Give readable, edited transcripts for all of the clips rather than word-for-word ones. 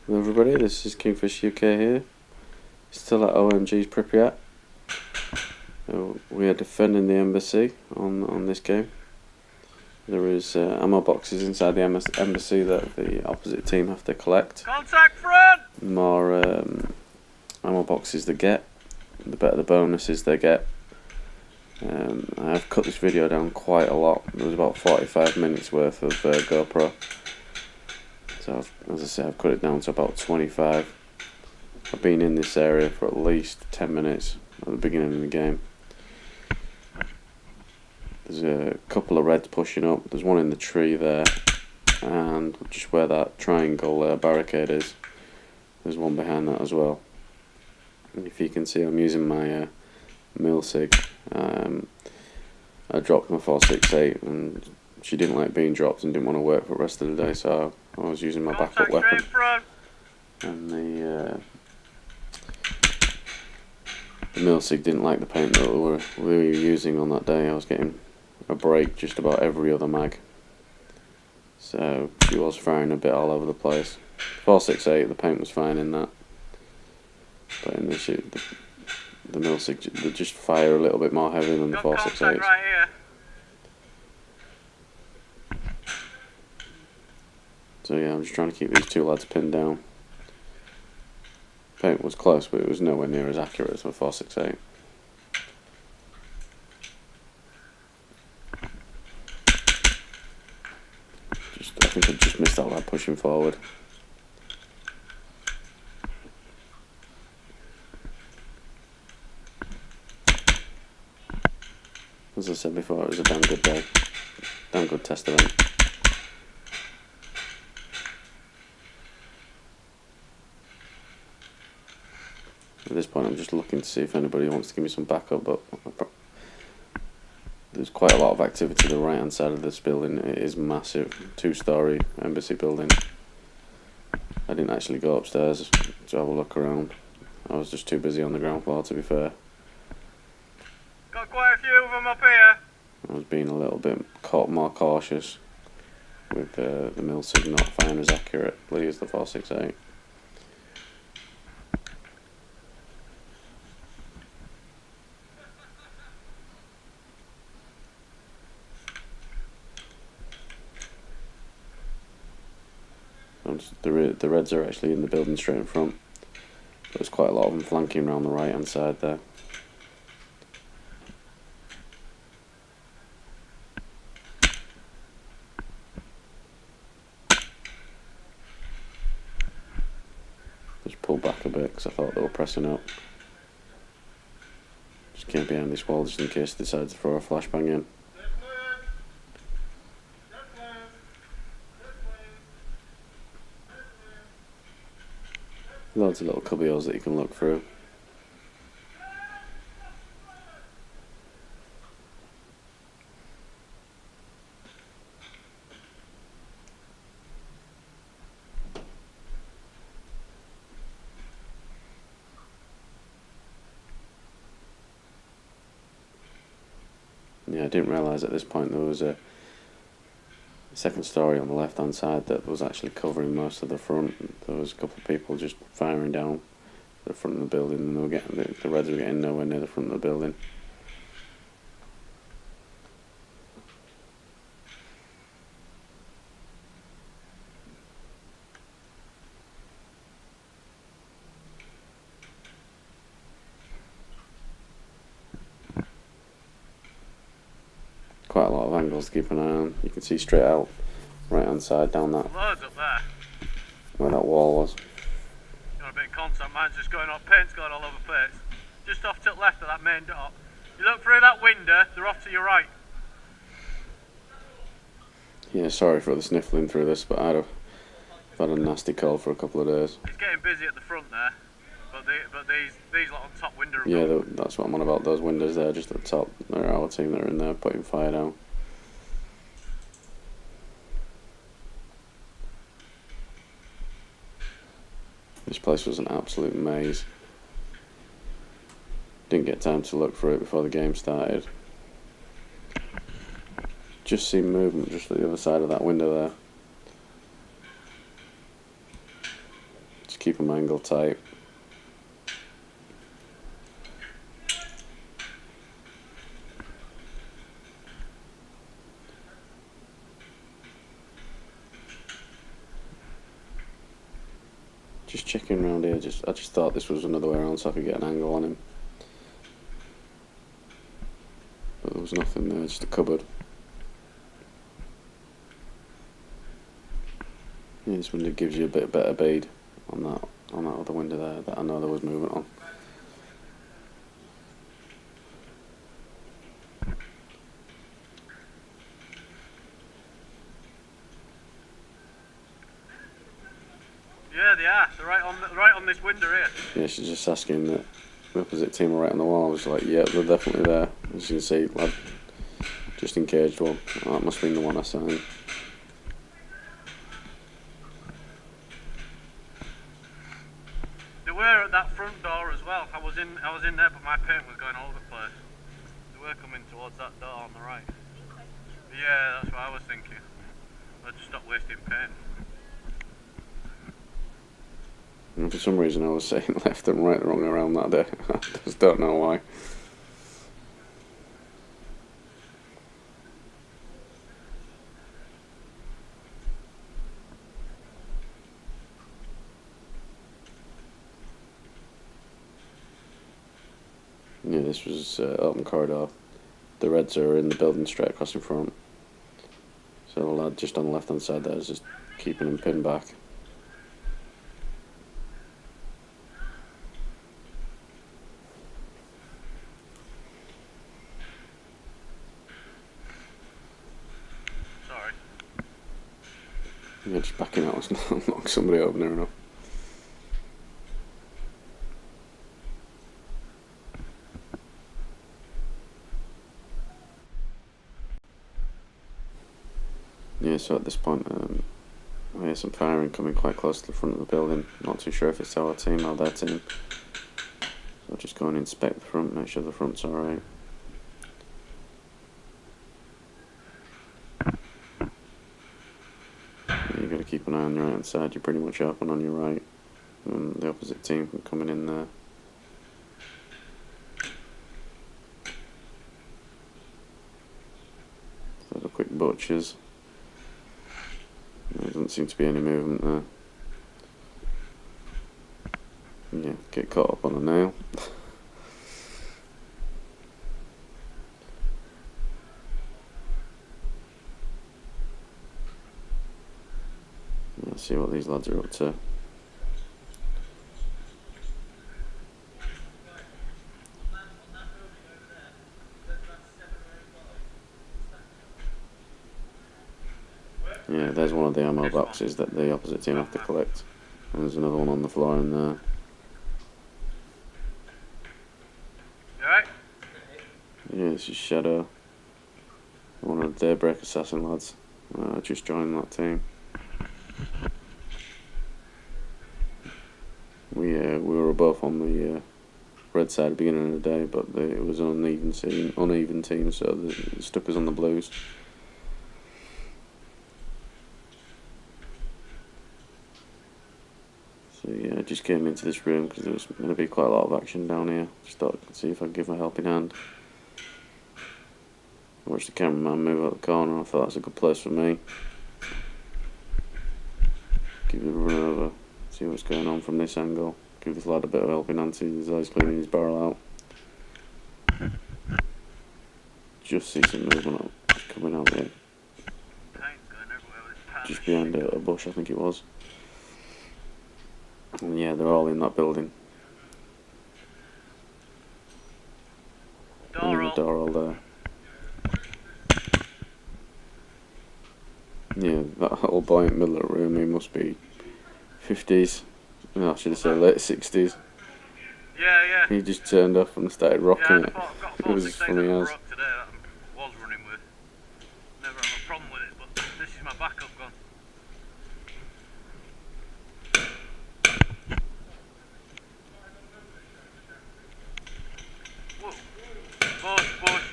Hello everybody, this is Kingfish UK here, still at OMG Pripyat. We are defending the embassy on this game. There is ammo boxes inside the embassy that the opposite team have to collect. Contact front! The more ammo boxes they get, the better the bonuses they get. I have cut this video down quite a lot. There was about 45 minutes worth of GoPro. So as I say, I've cut it down to about 25. I've been in this area for at least 10 minutes at the beginning of the game. There's a couple of reds pushing up. There's one in the tree there, and just where that triangle barricade is, there's one behind that as well. And if you can see, I'm using my milsig. I dropped my 468 and she didn't like being dropped and didn't want to work for the rest of the day, so I was using my backup weapon. And the milsig didn't like the paint that we were using on that day. I was getting a break just about every other mag, so she was firing a bit all over the place. 468, the paint was fine in that, but in this the milsig, they just fire a little bit more heavy than the 468s. Right here. So yeah, I'm just trying to keep these two lads pinned down. Paint was close, but it was nowhere near as accurate as the 468. I think I just missed that lad pushing forward. As I said before, it was a damn good day, damn good test event. At this point I'm just looking to see if anybody wants to give me some backup, but there's quite a lot of activity to the right hand side of this building. It is massive, 2-story embassy building. I didn't actually go upstairs to have a look around. I was just too busy on the ground floor, to be fair. Got quite a few of them up here. I was being a little bit more cautious with the milsig not firing as accurately as the 468. The reds are actually in the building straight in front. There's quite a lot of them flanking around the right hand side there. Just pull back a bit because I thought they were pressing up. Just came behind this wall just in case they decide to throw a flashbang in. Loads of little cubby holes that you can look through. Yeah, I didn't realise at this point there was a second story on the left hand side that was actually covering most of the front. There was a couple of people just firing down the front of the building, and they were getting the reds were getting nowhere near the front of the building. Quite a lot of angles to keep an eye on. You can see straight out right hand side down that Loads up there. where that wall was. Got a bit of contact, mine's just going up, paint's going all over the place. Just off to the left of that main door. You look through that window, they're off to your right. Yeah, sorry for the sniffling through this, but I've had a nasty cold for a couple of days. It's getting busy at the front there, but these lot on top window are Yeah, gone. that's what I'm on about, those windows there just at the top. They're our team that are in there putting fire down. This place was an absolute maze. Didn't get time to look through it before the game started. Just seen movement just at the other side of that window there. keep them angled tight. Just checking around here, I just thought this was another way around so I could get an angle on him. But there was nothing there, just a cupboard. Yeah, this window gives you a bit better bead on that other window there that I know there was movement on. Yeah, they are. They're right on this window here. Yeah, she's just asking that the opposite team are right on the wall. I was like, yeah, they're definitely there. As you can see, lad, just engaged one. Oh, that must have been the one I signed. They were at that front door as well. I was in there, but my paint was going all over the place. They were coming towards that door on the right. Yeah, that's what I was thinking. I just stopped wasting paint. And for some reason I was saying left and right wrong around that day. I just don't know why. Yeah, this was open corridor. The reds are in the building straight across in front. So the lad just on the left hand side there is just keeping him pinned back. Sorry. Yeah, just backing out, let's not lock somebody up near enough. Yeah, so at this point, I hear some firing coming quite close to the front of the building. Not too sure if it's our team or their team. So I'll just go and inspect the front, make sure the front's alright. You've got to keep an eye on your right hand side. You're pretty much open on your right. And the opposite team can come in there. So the quick butchers. There doesn't seem to be any movement there. Yeah, get caught up on a nail. Let's see what these lads are up to. Yeah, there's one of the ammo boxes that the opposite team have to collect. And there's another one on the floor in there. You alright? Yeah, this is Shadow. One of the Daybreak Assassin lads. Just joined that team. We were both on the red side at the beginning of the day, but it was an uneven team, so they stuck us on the blues. So yeah, I just came into this room because there was going to be quite a lot of action down here. Just thought I could see if I could give a helping hand. I watched the cameraman move out the corner, I thought that's a good place for me. Give it a run over, see what's going on from this angle. Give this lad a bit of helping hand, see his eyes cleaning his barrel out. Just see some movement coming out here. Just behind a bush, I think it was. And yeah, they're all in that building. Door all there. Yeah, that little boy in the middle of the room, he must be 50s. No, I should have said late 60s. Yeah. He just turned off and started rocking it. It was as funny as. Today that I was running with. Never have a problem with it, but this is my backup gun. Whoa. Bush.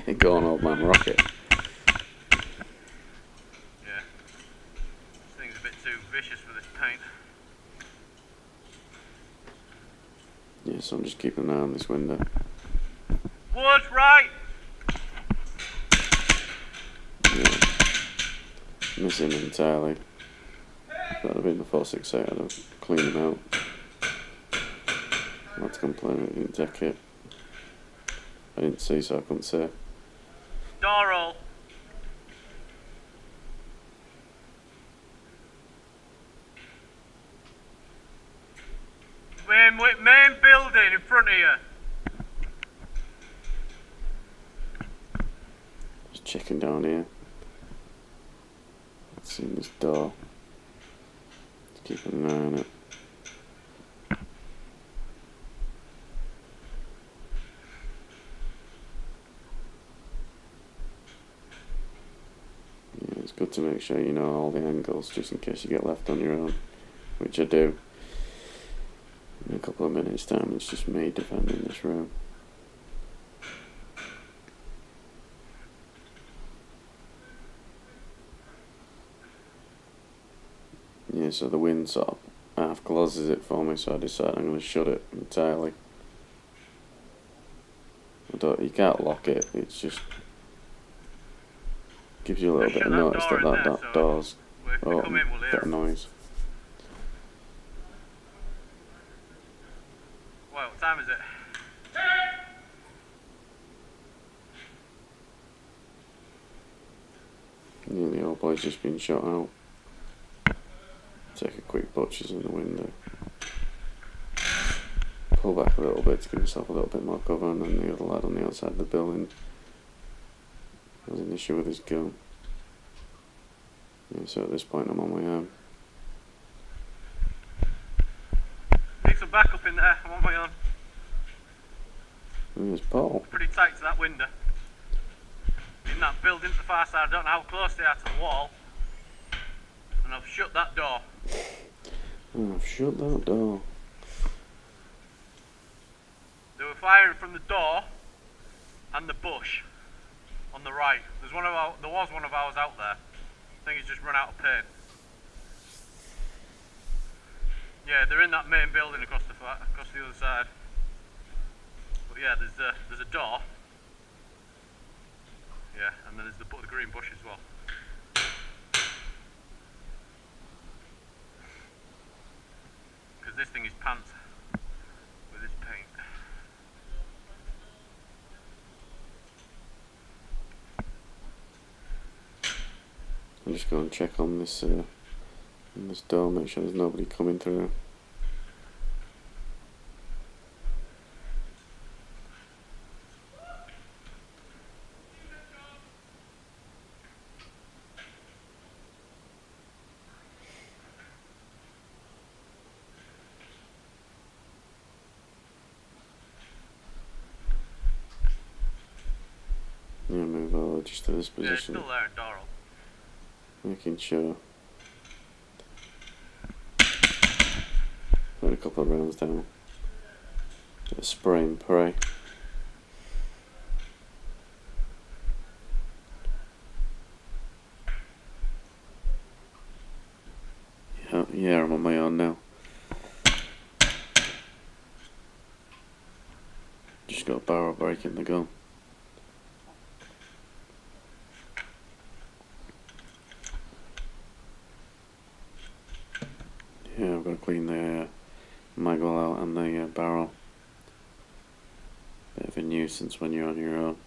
Yeah, go on, old man, rocket. Yeah. This thing's a bit too vicious for this paint. Yeah, so I'm just keeping an eye on this window. Wood, right! Yeah. Missing entirely. That'd have been the 468, I'd have cleaned them out. I had to complain I didn't deck it. I didn't see, so I couldn't say. Door roll. Main building in front of you. Just checking down here. Seeing this door. Just keeping an eye on it. Yeah, it's good to make sure you know all the angles just in case you get left on your own, which I do. In a couple of minutes time it's just me defending this room. Yeah, so the wind sort of half closes it for me, so I decided I'm going to shut it entirely. You can't lock it, it's just gives you a little bit of notice that door's open, bit of noise. Well, what time is it? Yeah, the old boy's just been shot out. Take a quick butchers in the window. Pull back a little bit to give myself a little bit more cover, and then the other lad on the outside of the building has an issue with his gun. Yeah, so at this point I'm on my own. Need some backup in there, I'm on my own. There's Paul. Pretty tight to that window. In that building to the far side, I don't know how close they are to the wall. And I've shut that door. Oh, I've shut that door. They were firing from the door and the bush on the right. There was one of ours out there. I think he's just run out of paint. Yeah, they're in that main building across the other side. But yeah, there's a door. Yeah, and then there's the green bush as well. Because this thing is pants with its paint. I'm just going to check on this door, make sure there's nobody coming through. Yeah, move over just to this position. Yeah, it's still there in Doral. Making sure. Put a couple of rounds down. Bit of spray and pray. Yeah, I'm on my own now. Just got a barrel break in the gun. Yeah, I've got to clean the magwell out and the barrel. Bit of a nuisance when you're on your own.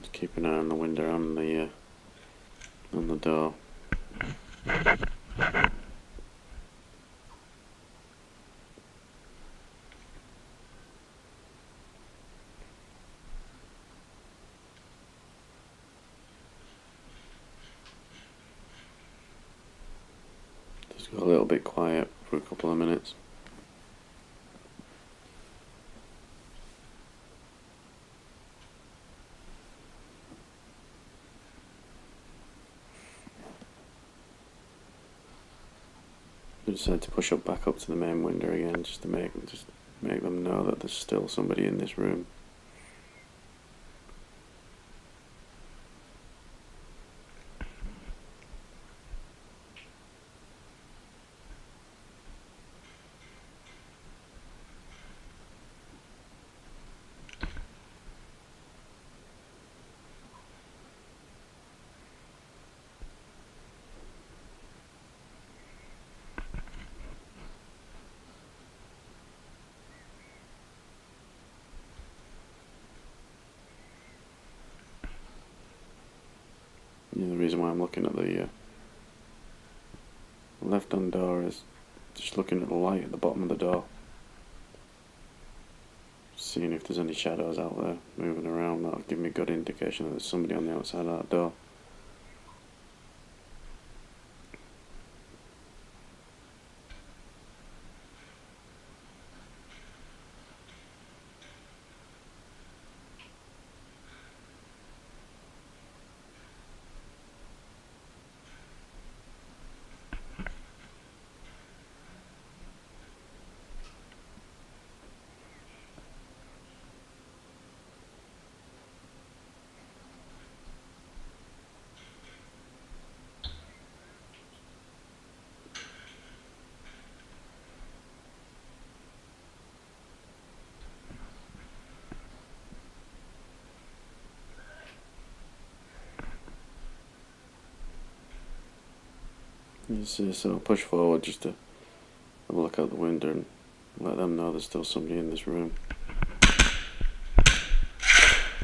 Just keep an eye on the window and the door. Just got a little bit quiet for a couple of minutes. I decided to push up back up to the main window again, just to make them know that there's still somebody in this room. Yeah, the reason why I'm looking at the left-hand door is just looking at the light at the bottom of the door, seeing if there's any shadows out there moving around. That'll give me a good indication that there's somebody on the outside of that door. You see, so I'll push forward just to have a look out the window and let them know there's still somebody in this room.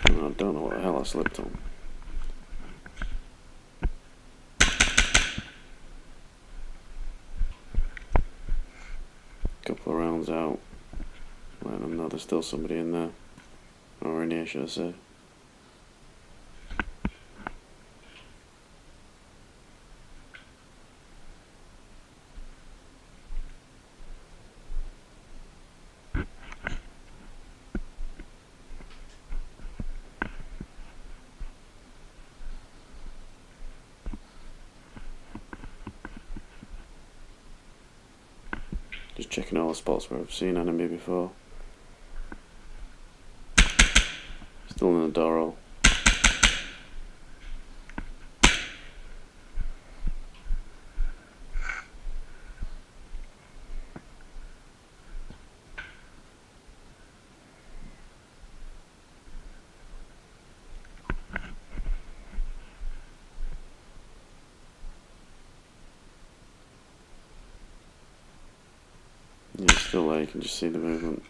And I don't know what the hell I slipped on. Couple of rounds out, letting them know there's still somebody in there, or in here, should I say. Just checking all the spots where I've seen enemy before. Still in the door hole. Yeah, still there, you can just see the movement.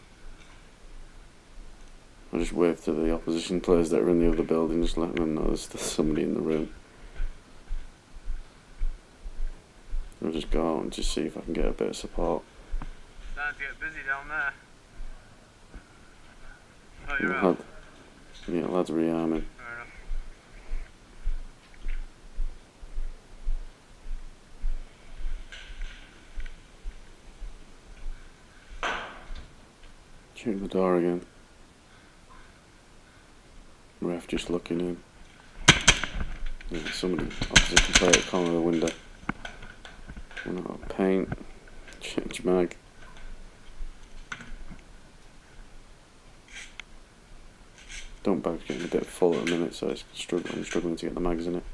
I just wave to the opposition players that are in the other building, just letting them know there's still somebody in the room. I'll just go out and just see if I can get a bit of support. Starting to get busy down there. Oh, you're out. Yeah, lads rearming. Fair enough. Check the door again. Ref just looking in. Yeah, somebody opposition player at the corner of the window. Run out of paint. Change mag. Dump bag's getting a bit full at the minute, so I'm struggling to get the mags in it.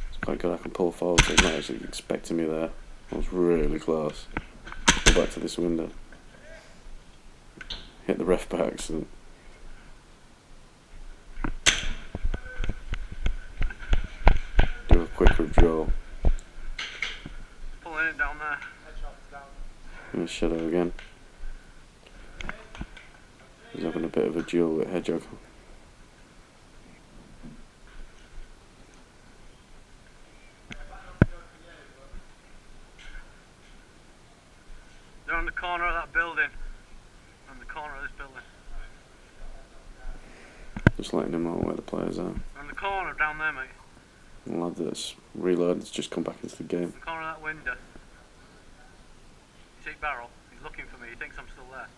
It's quite good I can pull forward, so he's not actually expecting me there. I was really close. Go back to this window. Hit the ref by accident. Do a quick withdrawal. Pulling it down there. In the shadow again. He's having a bit of a duel with Hedgehog. They're on the corner of that building. On the corner of this building. Just letting him know where the players are. On the corner down there, mate. The lad that's reloaded has just come back into the game. The corner of that window. You take barrel. He's looking for me. He thinks I'm still there.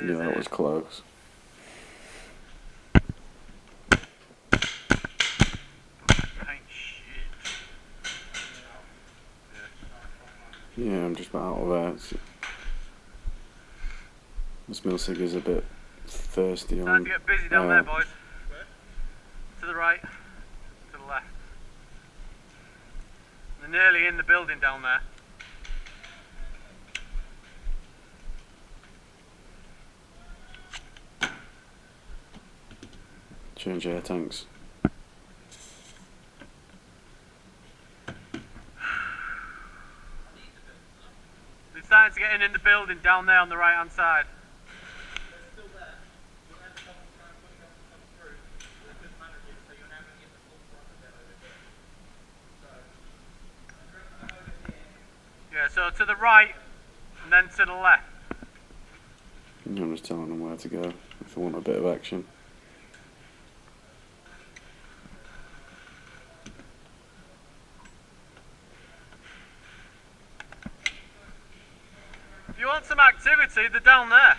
Yeah, that was close. Paint shit. Yeah, I'm just about out of air. This Milsig is a bit thirsty on. Time to get busy down there, boys. To the right, to the left. They're nearly in the building down there. Change air tanks. They're starting to get in the building down there on the right hand side. Yeah, so to the right and then to the left. I'm just telling them where to go if they want a bit of action. If you want some activity, they're down there.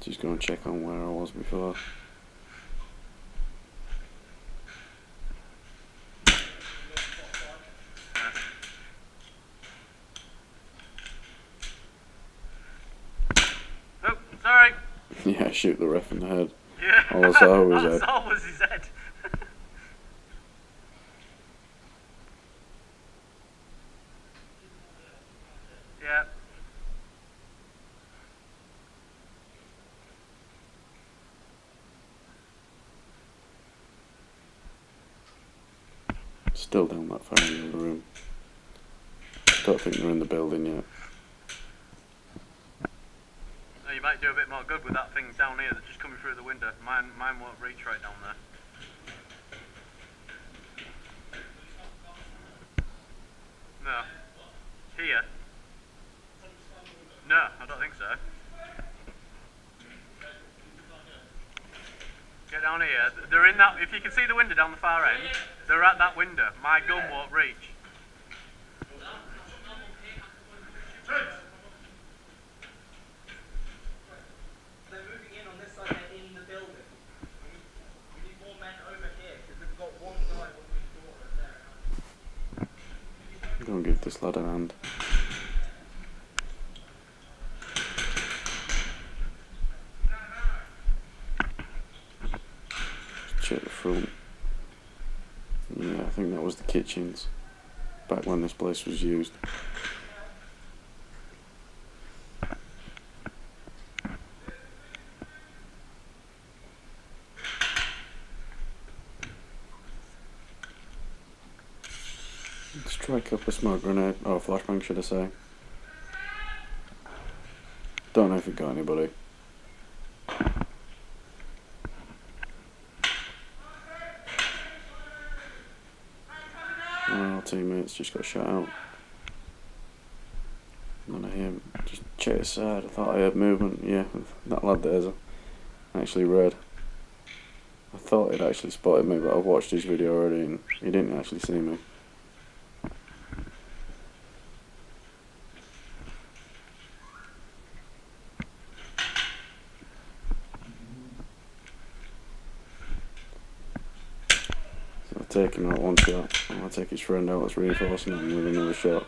Just go and check on where I was before. Oh, sorry. Yeah, shoot the ref in the head. Yeah. All I saw was All I head. saw was his head. Yeah. Still down that far in the other room. Don't think they're in the building yet. No, you might do a bit more good with that thing down here that's just coming through the window. Mine won't reach right down there. No. Here? No, I don't think so. Get down here. They're in that. If you can see the window down the far end, they're at that window. My gun won't reach. They're moving in on this side, they're in the building. We need more men over here because we've got one guy on the door right there. Go and give this lad a hand. Check the front. Yeah, I think that was the kitchens back when this place was used. Strike up a smoke grenade, or a flashbang should I say. Don't know if it got anybody. Our teammates just got shot out. None of him. Just check his side. I thought I heard movement. Yeah, that lad there's actually red. I thought he'd actually spotted me, but I've watched his video already and he didn't actually see me. So I've taken out one shot. I'll take his friend out that's reinforcing him with another shot.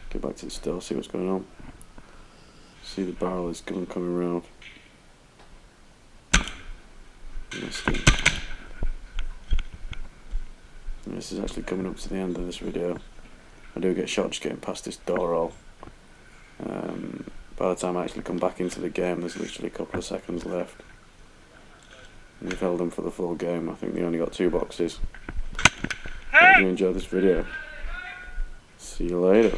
Get back to the still, see what's going on. See the barrel is gun coming round. Missed him. This is actually coming up to the end of this video. I do get shot just getting past this door hole. By the time I actually come back into the game, there's literally a couple of seconds left. And we've held them for the full game. I think they only got 2 boxes. Hope you enjoyed this video. See you later.